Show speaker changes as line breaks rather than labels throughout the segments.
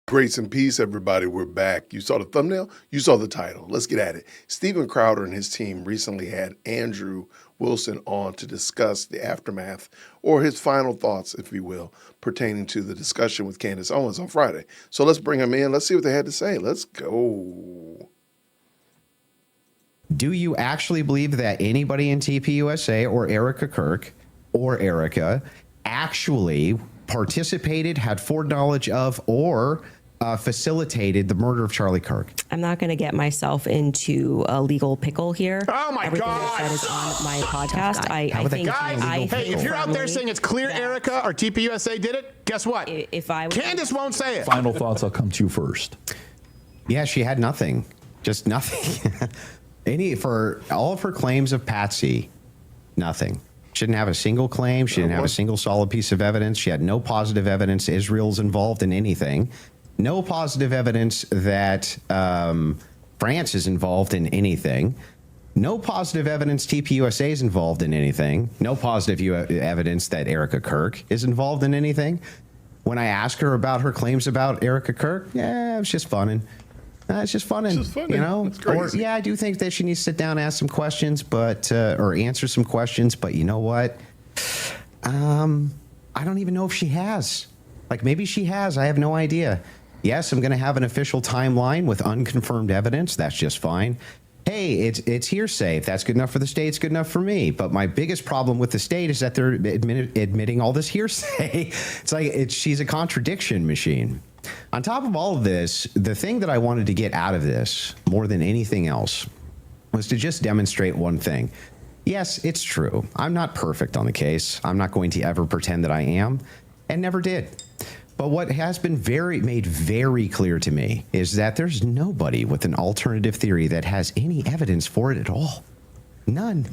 Grace and peace, everybody. We're back. You saw the thumbnail? You saw the title. Let's get at it. Steven Crowder and his team recently had Andrew Wilson on to discuss the aftermath, or his final thoughts, if you will, pertaining to the discussion with Candace Owens on Friday. So let's bring him in. Let's see what they had to say. Let's go.
Do you actually believe that anybody in TPUSA or Erica Kirk or Erica actually participated, had foreknowledge of, or facilitated the murder of Charlie Kirk?
I'm not going to get myself into a legal pickle here.
Oh my God!
That is on my podcast. I think
guys, hey, if you're out there saying it's clear Erica or TPUSA did it, guess what?
If I
Candace won't say it.
Final thoughts. I'll come to you first.
Yeah, she had nothing, just nothing. For all of her claims of Patsy, nothing. She didn't have a single claim. She didn't have a single solid piece of evidence. She had no positive evidence Israel's involved in anything. No positive evidence that France is involved in anything. No positive evidence TPUSA is involved in anything. No positive evidence that Erica Kirk is involved in anything. When I asked her about her claims about Erica Kirk, yeah, it was just funning. It's just funning, you know.
That's crazy.
I do think that she needs to sit down and ask some questions, but or answer some questions. But you know what? I don't even know if she has. Like, maybe she has. I have no idea. Yes, I'm going to have an official timeline with unconfirmed evidence. That's just fine. Hey, it's hearsay. If that's good enough for the state, it's good enough for me. But my biggest problem with the state is that they're admitting all this hearsay. It's like she's a contradiction machine. On top of all of this, the thing that I wanted to get out of this more than anything else was to just demonstrate one thing. Yes, it's true. I'm not perfect on the case. I'm not going to ever pretend that I am, and never did. But what has been made very clear to me is that there's nobody with an alternative theory that has any evidence for it at all. None.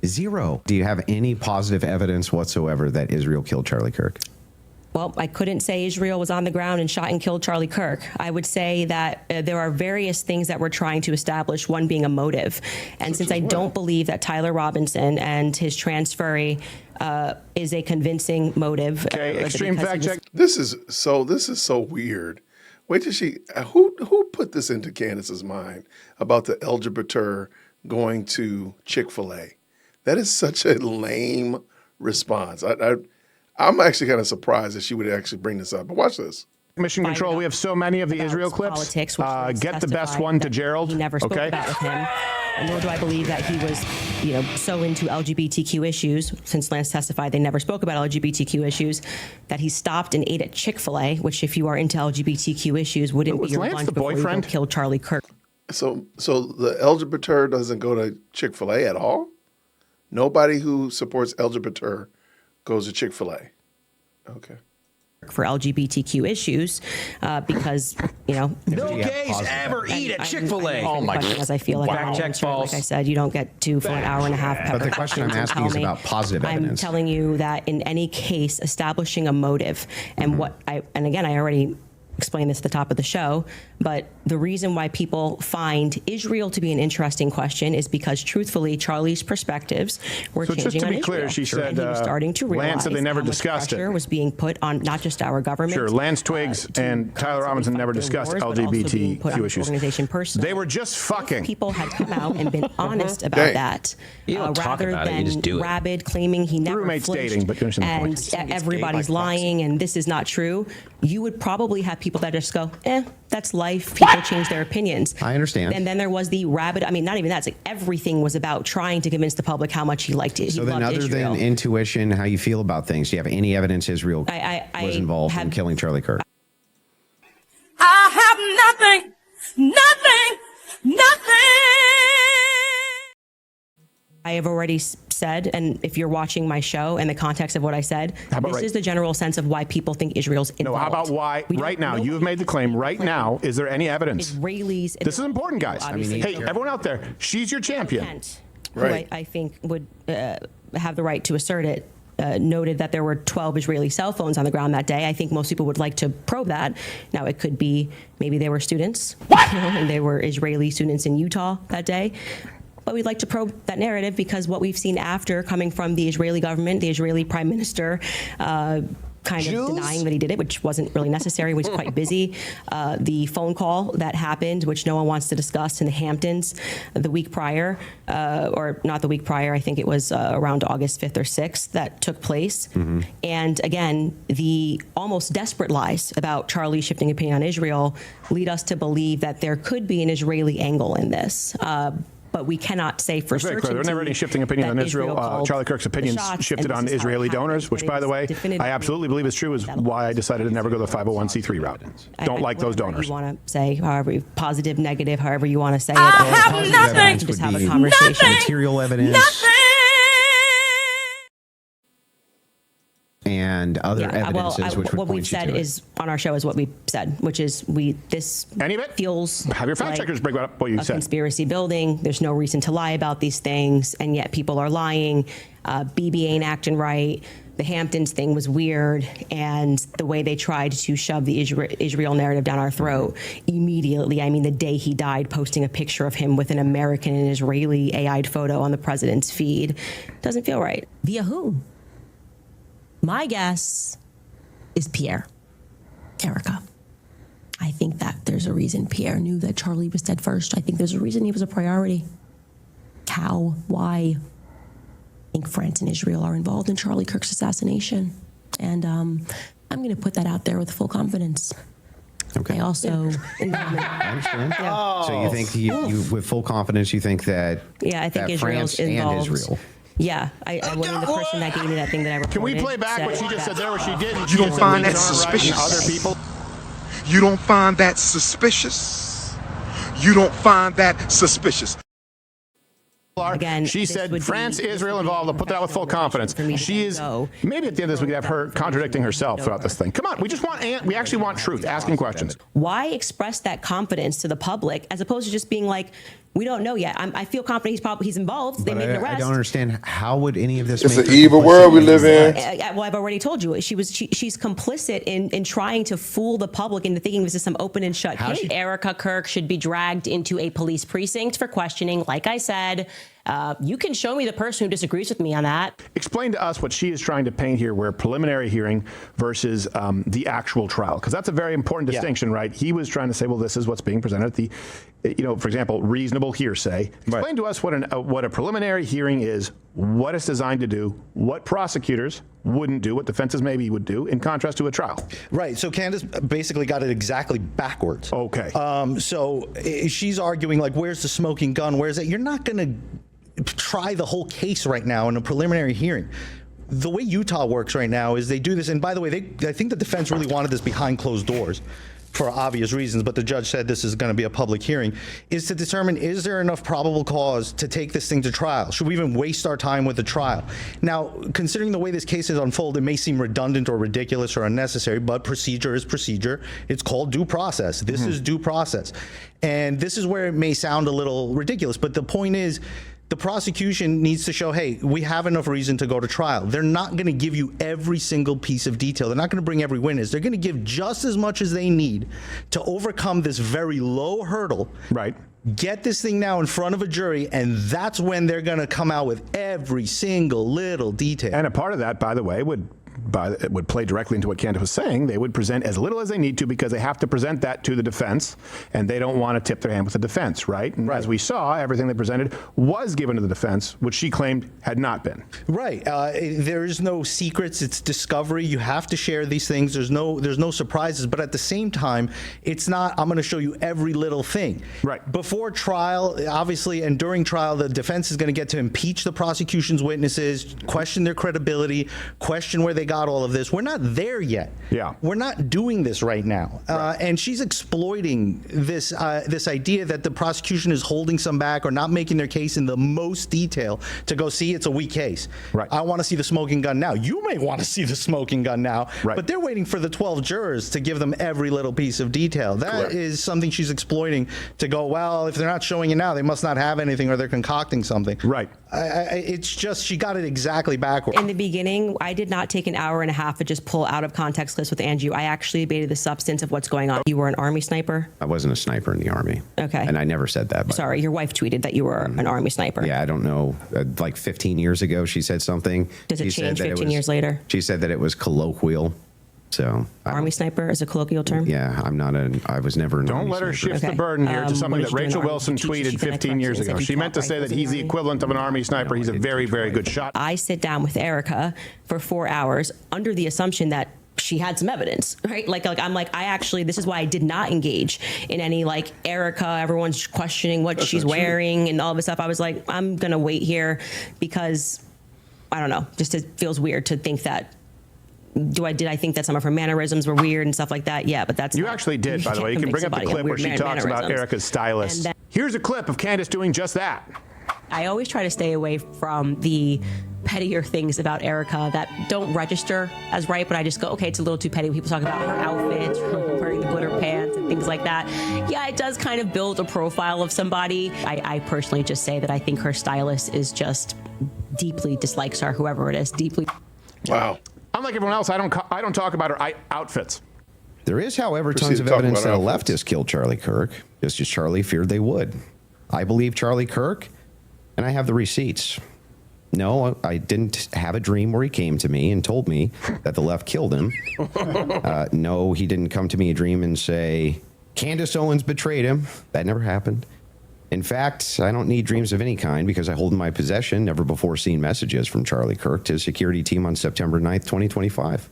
Zero. Do you have any positive evidence whatsoever that Israel killed Charlie Kirk?
Well, I couldn't say Israel was on the ground and shot and killed Charlie Kirk. I would say that there are various things that we're trying to establish, one being a motive. And since I don't believe that Tyler Robinson and his transferee is a convincing motive.
Okay, extreme fact check.
This is so weird. Wait till who put this into Candace's mind about the LGBT going to Chick-fil-A? That is such a lame response. I'm actually kind of surprised that she would actually bring this up. But watch this.
Mission Control, we have so many of the Israel clips.
Politics,
get the best one to Gerald.
He never spoke about with him. Nor do I believe that he was, so into LGBTQ issues. Since Lance testified they never spoke about LGBTQ issues, that he stopped and ate at Chick-fil-A, which if you are into LGBTQ issues, wouldn't be your
Lance
lunch
the
before
boyfriend?
you killed Charlie Kirk.
So the LGBT doesn't go to Chick-fil-A at all? Nobody who supports LGBT goes to Chick-fil-A. Okay.
For LGBTQ issues, because
no gays ever eat at Chick-fil-A.
Oh my God! As I feel like
fact check false.
Like I said, you don't get to for an hour and a half.
But the question I'm asking is about positive evidence.
I'm telling you that in any case, establishing a motive and again, I already explained this at the top of the show, but the reason why people find Israel to be an interesting question is because, truthfully, Charlie's perspectives were changing on Israel.
So just to be clear, she said,
and he was starting to realize
Lance said they never
how much
discussed
pressure
it.
was being put on not just our government.
Sure, Lance Twiggs and Tyler Robinson never discussed LGBTQ issues. They were just fucking.
People had come out and been honest about that, rather than rabid claiming he never
roommates
flinched
dating, but you understand the
and everybody's lying and this is not true. You would probably have people that just go, that's life. People change their opinions.
I understand.
And then there was the rabid, not even that. It's like everything was about trying to convince the public how much he liked it.
So then other than intuition, how you feel about things, do you have any evidence Israel was involved in killing Charlie Kirk?
I have nothing.
I have already said, and if you're watching my show and the context of what I said, this is the general sense of why people think Israel's involved.
No, how about why right now? You have made the claim right now. Is there any evidence?
Israelis.
This is important, guys. Hey, everyone out there, she's your champion.
Right.
Who I think would have the right to assert it. Noted that there were 12 Israeli cell phones on the ground that day. I think most people would like to probe that. Now, it could be maybe they were students, and they were Israeli students in Utah that day. But we'd like to probe that narrative because what we've seen after coming from the Israeli government, the Israeli prime minister, kind of denying that he did it, which wasn't really necessary, was quite busy. The phone call that happened, which no one wants to discuss, in the Hamptons the week prior, or not the week prior, I think it was around August 5th or 6th that took place. And again, the almost desperate lies about Charlie shifting opinion on Israel lead us to believe that there could be an Israeli angle in this. But we cannot say for certain.
There were never any shifting opinion on Israel. Charlie Kirk's opinions shifted on Israeli donors, which, by the way, I absolutely believe is true, is why I decided to never go the 501c3 route. Don't like those donors.
You want to say, however, positive, negative, however you want to say it.
I have nothing.
Just have a conversation.
Nothing.
Material evidence.
Nothing.
And other evidences which would
what we've
point you
said
to it.
is on our show is what we said, which is this
Any of it?
feels
Have your fact
like
checkers bring up what you
a
said.
conspiracy building. There's no reason to lie about these things, and yet people are lying. BB ain't acting right. The Hamptons thing was weird, and the way they tried to shove the Israel narrative down our throat immediately. I mean, the day he died, posting a picture of him with an American and Israeli AI'd photo on the president's feed doesn't feel right.
Via who? My guess is Pierre. Erica. I think that there's a reason Pierre knew that Charlie was dead first. I think there's a reason he was a priority. How? Why? I think France and Israel are involved in Charlie Kirk's assassination. And I'm going to put that out there with full confidence.
Okay.
I also...
I understand. So you think, you with full confidence, you think that,
I think
that
Israel's
France
involved.
and Israel...
Yeah, I wasn't the person that gave me that thing that I reported.
Can we play back what she just said there, where she didn't?
You don't find that suspicious?
Other people?
You don't find that suspicious? You don't find that suspicious?
Again,
she said France, Israel involved. I'll put that out with full confidence. She is, maybe at the end of this we could have her contradicting herself throughout this thing. Come on, we actually want truth, asking questions.
Why express that confidence to the public as opposed to just being like, we don't know yet. I feel confident he's involved. They made an arrest.
I don't understand, how would any of this
It's
make
an evil world we live in.
Well, I've already told you. She's complicit in trying to fool the public into thinking this is some open and shut case. Erica Kirk should be dragged into a police precinct for questioning. Like I said, you can show me the person who disagrees with me on that.
Explain to us what she is trying to paint here, where preliminary hearing versus the actual trial, because that's a very important distinction, right? He was trying to say, well, this is what's being presented at the, for example, reasonable hearsay. Explain to us what a preliminary hearing is, what it's designed to do, what prosecutors wouldn't do, what defenses maybe would do, in contrast to a trial.
Right. So Candace basically got it exactly backwards.
Okay.
So she's arguing, like, where's the smoking gun? Where's it? You're not going to try the whole case right now in a preliminary hearing. The way Utah works right now is they do this, and by the way, I think the defense really wanted this behind closed doors for obvious reasons, but the judge said this is going to be a public hearing, is to determine, is there enough probable cause to take this thing to trial? Should we even waste our time with the trial? Now, considering the way this case is unfolded, it may seem redundant or ridiculous or unnecessary, but procedure is procedure. It's called due process. This is due process. And this is where it may sound a little ridiculous, but the point is, the prosecution needs to show, hey, we have enough reason to go to trial. They're not going to give you every single piece of detail. They're not going to bring every witness. They're going to give just as much as they need to overcome this very low hurdle.
Right.
Get this thing now in front of a jury, and that's when they're going to come out with every single little detail.
And a part of that, by the way, would play directly into what Candace was saying. They would present as little as they need to, because they have to present that to the defense, and they don't want to tip their hand with the defense, right? And as we saw, everything they presented was given to the defense, which she claimed had not been.
Right. There is no secrets. It's discovery. You have to share these things. There's no surprises. But at the same time, it's not, I'm going to show you every little thing.
Right.
Before trial, obviously, and during trial, the defense is going to get to impeach the prosecution's witnesses, question their credibility, question where they got all of this. We're not there yet.
Yeah.
We're not doing this right now. And she's exploiting this idea that the prosecution is holding some back or not making their case in the most detail to go, see, it's a weak case.
Right.
I want to see the smoking gun now. You may want to see the smoking gun now,
right,
but they're waiting for the 12 jurors to give them every little piece of detail. That is something she's exploiting to go, well, if they're not showing it now, they must not have anything, or they're concocting something.
Right.
It's just, she got it exactly backwards.
In the beginning, I did not take an hour and a half to just pull out of context clips with Andrew. I actually debated the substance of what's going on. You were an Army sniper?
I wasn't a sniper in the Army.
Okay.
And I never said that.
Sorry, your wife tweeted that you were an Army sniper.
Yeah, I don't know. Like 15 years ago, she said something.
Does it change 15 years later?
She said that it was colloquial. So
Army sniper is a colloquial term.
yeah, I was never an
Don't
Army
let her
sniper.
shift the
Okay.
burden here to something
what
that
did you do in
Rachel
the Army?
Wilson
Did you
tweeted
teach that
15 years
correctly?
ago.
Said
She
you
meant to
taught
say that
rifles
he's
in
the
the Army?
equivalent of an Army sniper. He's a very, very good shot.
I sit down with Erica for 4 hours under the assumption that she had some evidence, right? I actually, this is why I did not engage in any like Erica, everyone's questioning what she's wearing and all this stuff. I was like, I'm going to wait here because I don't know, just it feels weird to think that. Did I think that some of her mannerisms were weird and stuff like that? Yeah, but that's
You
not-
actually did, by the way. You can bring up the clip where she talks about Erica's stylist.
And then-
Here's a clip of Candace doing just that.
I always try to stay away from the pettier things about Erica that don't register as right, but I just go, okay, it's a little too petty when people talk about her outfits, wearing the glitter pants and things like that. Yeah, it does kind of build a profile of somebody. I personally just say that I think her stylist is just deeply dislikes her, whoever it is, deeply.
Wow.
Unlike everyone else, I don't talk about her outfits.
There is, however,
Proceed
tons
to
of
talk
evidence that
about
a
outfits.
leftist killed Charlie Kirk, just as Charlie feared they would. I believe Charlie Kirk, and I have the receipts. No, I didn't have a dream where he came to me and told me that the left killed him. No, he didn't come to me a dream and say, Candace Owens betrayed him. That never happened. In fact, I don't need dreams of any kind because I hold in my possession never before seen messages from Charlie Kirk to his security team on September 9th, 2025.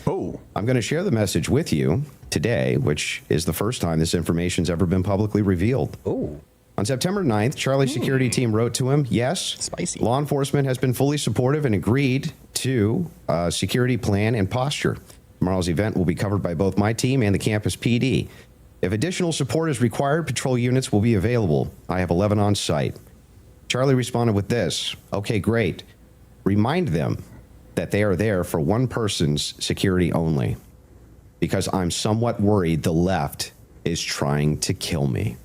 Oh.
I'm going to share the message with you today, which is the first time this information's ever been publicly revealed.
Oh.
On September 9th, Charlie's security team wrote to him, yes,
Spicy.
law enforcement has been fully supportive and agreed to a security plan and posture. Tomorrow's event will be covered by both my team and the campus PD. If additional support is required, patrol units will be available. I have 11 on site. Charlie responded with this, okay, great. Remind them that they are there for one person's security only, because I'm somewhat worried the left is trying to kill me.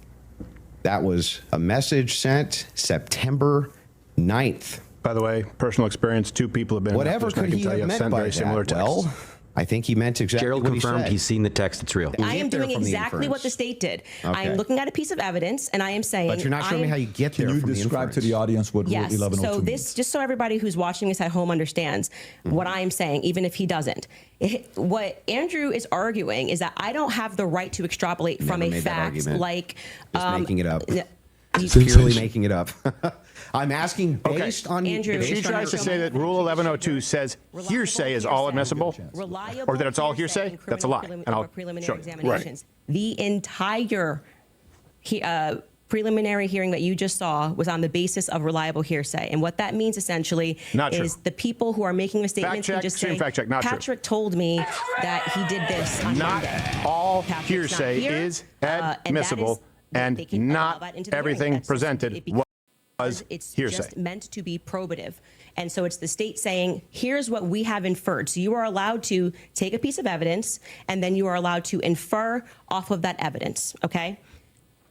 That was a message sent September 9th.
By the way, personal experience, 2 people have been
Whatever
in that
could
position. I
he
can
have
tell you, I've
meant
sent
by
very similar
that?
texts.
Well, I think he meant exactly
Gerald
what he
confirmed
said.
he's seen the text. It's real.
I am
get there
doing
from the
exactly what the
inference.
state did. I
Okay.
am looking at a piece of evidence and I am saying.
But you're not showing me how you get there
Can you
from the
describe to
inference.
the audience what Rule
Yes.
1102
So
means?
this, just so everybody who's watching this at home understands what I am saying, even if he doesn't. What Andrew is arguing is that I don't have the right to extrapolate from
Never
a
made that
fact
argument.
like
Just making it up.
He's
Purely making it up. I'm asking based on
Andrew,
If she
based on
tries to
your-
say that Rule 1102 says hearsay is all admissible, or that it's all hearsay, that's a lie. And I'll
preliminary
show you.
examinations. The entire preliminary hearing that you just saw was on the basis of reliable hearsay. And what that means essentially
Not
is
true.
the people who are making the statements
check,
can just
extreme
say,
fact check, not true.
Patrick told me that he did this on
Not
Monday.
all
Patrick's
hearsay
not here,
is
and that is-
admissible, and
they can allow
not
that into the hearing.
everything
That's just-
presented
it becomes-
was
it's
hearsay.
just meant to be probative. And so it's the state saying, here's what we have inferred. So you are allowed to take a piece of evidence and then you are allowed to infer off of that evidence. Okay.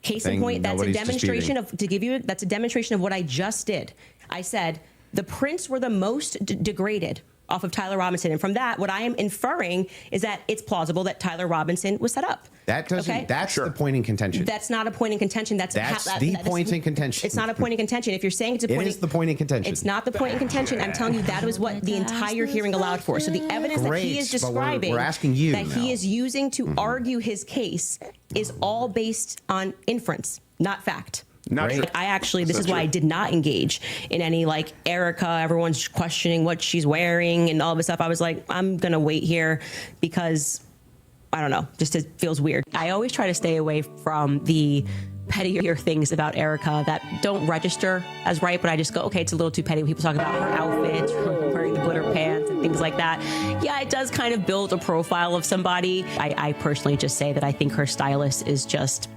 Case in
Thing
point, that's a
nobody's
demonstration
disputing.
that's a demonstration of what I just did. I said the prints were the most degraded off of Tyler Robinson. And from that, what I am inferring is that it's plausible that Tyler Robinson was set up.
That doesn't.
Okay?
That's the point in contention.
That's not a point in contention. That's
the point in contention.
It's not a point in contention. If you're saying it's a
It
point,
is the point in contention.
It's not the point in contention. I'm telling you that was what the entire hearing allowed for. So the evidence that he is
Great, but we're
describing,
asking you
that
now.
he is using to argue his case, is all based on inference, not fact.
Not true.
I actually, this is why I did not engage in any like Erica, everyone's questioning what she's wearing and all this stuff. I was like, I'm going to wait here because I don't know, just it feels weird. I always try to stay away from the pettier things about Erica that don't register as right, but I just go, okay, it's a little too petty when people talk about her outfits, wearing the glitter pants and things like that. Yeah, it does kind of build a profile of somebody. I personally just say that I think her stylist is just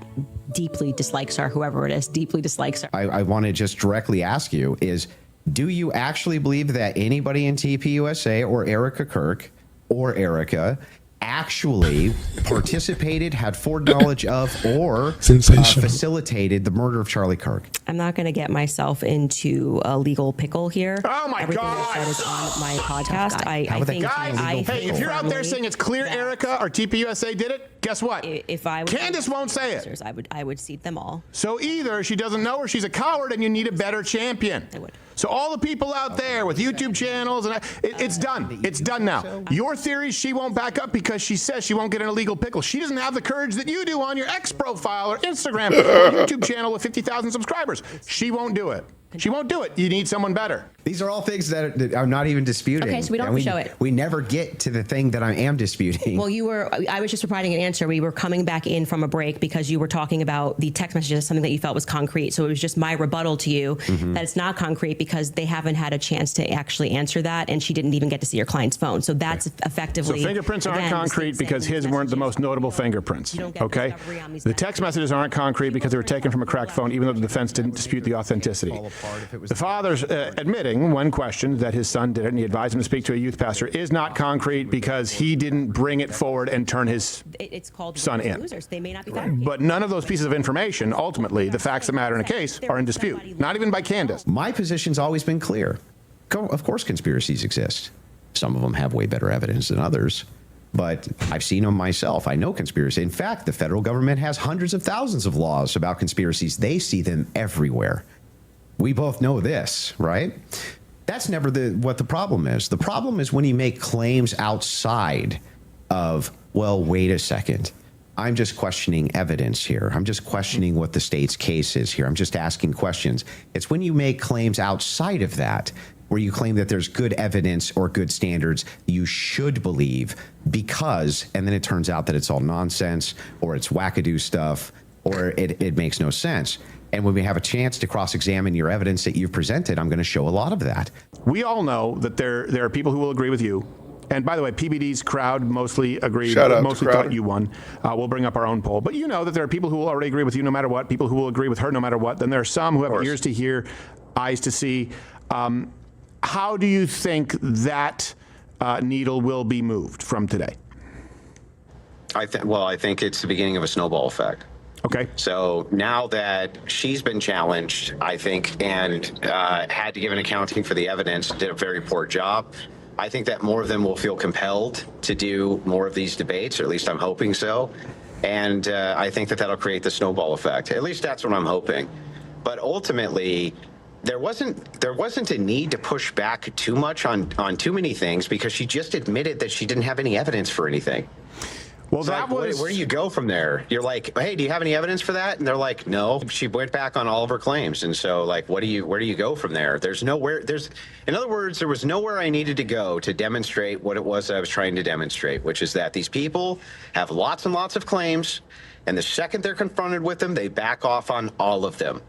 deeply dislikes her, whoever it is, deeply dislikes her.
I want to just directly ask you is, do you actually believe that anybody in TPUSA or Erica Kirk or Erica actually participated, had foreknowledge of, or facilitated the murder of Charlie Kirk?
I'm not going to get myself into a legal pickle here.
Oh my
Everything
God!
I said is on my podcast. I
How would that
think
get you a legal
I
Hey, if you're out there
firmly
saying it's clear
that
Erica or TPUSA did it, guess what?
if I was
Candace won't say it.
I would seat them all.
So either she doesn't know or she's a coward and you need a better champion.
I would.
So all the people out there with YouTube channels, and it's done. It's done now. Your theory she won't back up because she says she won't get an illegal pickle. She doesn't have the courage that you do on your X profile or Instagram or YouTube channel with 50,000 subscribers. She won't do it. She won't do it. You need someone better.
These are all things that I'm not even disputing.
Okay, so we don't have to show it.
We never get to the thing that I am disputing.
Well, I was just providing an answer. We were coming back in from a break because you were talking about the text messages, something that you felt was concrete. So it was just my rebuttal to you that it's not concrete because they haven't had a chance to actually answer that, and she didn't even get to see your client's phone. So that's effectively...
So fingerprints aren't concrete because his weren't the most notable fingerprints, okay? The text messages aren't concrete because they were taken from a cracked phone, even though the defense didn't dispute the authenticity. The father's admitting, when questioned, that his son did it and he advised him to speak to a youth pastor is not concrete because he didn't bring it forward and turn his son in.
They may not be fabricated.
But none of those pieces of information, ultimately, the facts that matter in a case, are in dispute. Not even by Candace.
My position's always been clear. Of course conspiracies exist. Some of them have way better evidence than others. But I've seen them myself. I know conspiracy. In fact, the federal government has hundreds of thousands of laws about conspiracies. They see them everywhere. We both know this, right? That's never what the problem is. The problem is when you make claims outside of, well, wait a second. I'm just questioning evidence here. I'm just questioning what the state's case is here. I'm just asking questions. It's when you make claims outside of that, where you claim that there's good evidence or good standards you should believe because, and then it turns out that it's all nonsense or it's wackadoo stuff or it makes no sense. And when we have a chance to cross-examine your evidence that you've presented, I'm going to show a lot of that.
We all know that there are people who will agree with you. And by the way, PBD's crowd mostly agreed, mostly thought you won. We'll bring up our own poll. But you know that there are people who will already agree with you no matter what, people who will agree with her no matter what. Then there are some who have ears to hear, eyes to see. How do you think that needle will be moved from today?
I think it's the beginning of a snowball effect.
Okay.
So now that she's been challenged, I think, and had to give an accounting for the evidence, did a very poor job, I think that more of them will feel compelled to do more of these debates, or at least I'm hoping so. And I think that that'll create the snowball effect. At least that's what I'm hoping. But ultimately, there wasn't a need to push back too much on too many things because she just admitted that she didn't have any evidence for anything.
Well,
so
that was...
Where do you go from there? You're like, hey, do you have any evidence for that? And they're like, no. She went back on all of her claims. And so, like, where do you go from there? In other words, there was nowhere I needed to go to demonstrate what it was I was trying to demonstrate, which is that these people have lots and lots of claims. And the second they're confronted with them, they back off on all of them.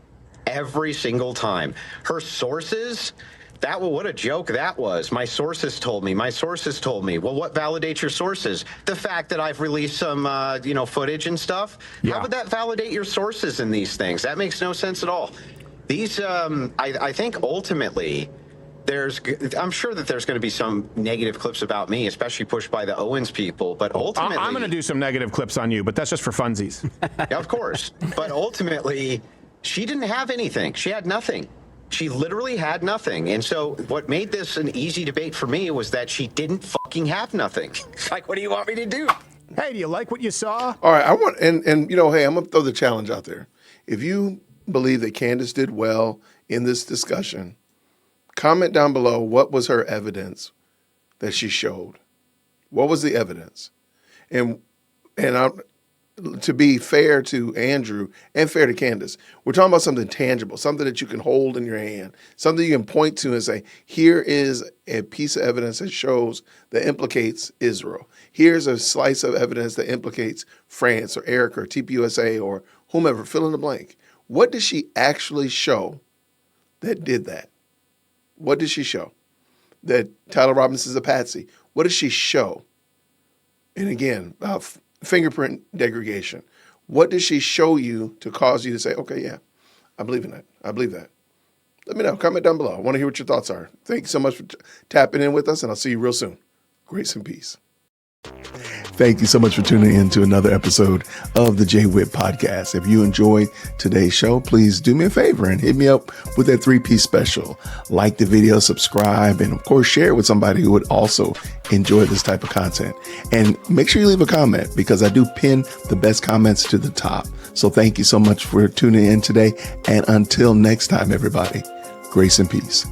Every single time. Her sources... what a joke that was. My sources told me. Well, what validates your sources? The fact that I've released some, footage and stuff. Yeah. How would that validate your sources in these things? That makes no sense at all. These, I think ultimately, I'm sure that there's going to be some negative clips about me, especially pushed by the Owens people. But ultimately,
I'm going to do some negative clips on you, but that's just for funsies.
Yeah, of course. But ultimately, she didn't have anything. She had nothing. She literally had nothing. And so what made this an easy debate for me was that she didn't fucking have nothing. Like, what do you want me to do?
Hey, do you like what you saw?
All right, hey, I'm going to throw the challenge out there. If you believe that Candace did well in this discussion, comment down below what was her evidence that she showed. What was the evidence? And to be fair to Andrew and fair to Candace, we're talking about something tangible, something that you can hold in your hand, something you can point to and say, here is a piece of evidence that shows that implicates Israel. Here's a slice of evidence that implicates France or Eric or TPUSA or whomever, fill in the blank. What did she actually show that did that? What did she show? That Tyler Robinson's a patsy. What did she show? And again, fingerprint degradation. What does she show you to cause you to say, okay, yeah, I believe in that. I believe that. Let me know. Comment down below. I want to hear what your thoughts are. Thank you so much for tapping in with us, and I'll see you real soon. Grace and peace. Thank you so much for tuning in to another episode of the JWhit Podcast. If you enjoyed today's show, please do me a favor and hit me up with that 3-piece special. Like the video, subscribe, and of course, share it with somebody who would also enjoy this type of content. And make sure you leave a comment because I do pin the best comments to the top. So thank you so much for tuning in today. And until next time, everybody, grace and peace.